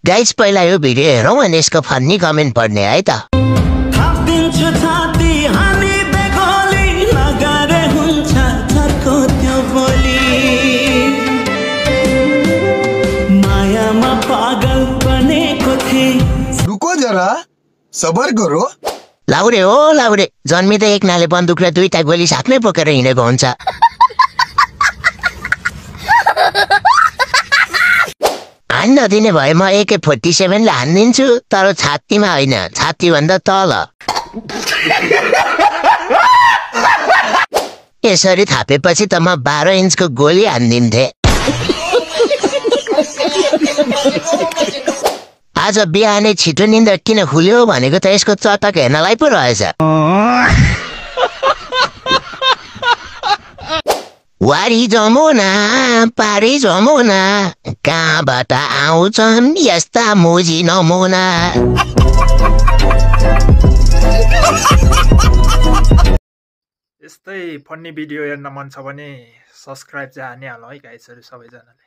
Guys पहिला यो video हेरौँ अनि यसको फन्नी कमेन्ट पढ्ने है त। रुको जरा सबर करो। लाउरे हो लाउरे, जन्मिँदै एक नाले बन्दुक र दुईटा गोली साथमै बोकेर हिँडेको हुन्छ। हान्न दिने भए म AK-47 ले हानिदिन्छु, तर छातीमा होइन, छातीभन्दा तल। यसरी थापेपछि त म 12 इन्चको गोली हानिदिन्थे। आज बिहानै छिटो निन्द्रा किन खुल्यो भनेको त यसको चटक हेर्नलाई पो रहेछ। वारी जमुना पारी जमुना, कहाँबाट आउँछन् यस्ता मोजी नमुना। यस्तै फन्नी भिडियो हेर्न मन छ भने सब्स्क्राइब चाहिँ हानिहाल्नु है गाइसहरु सबैजनाले।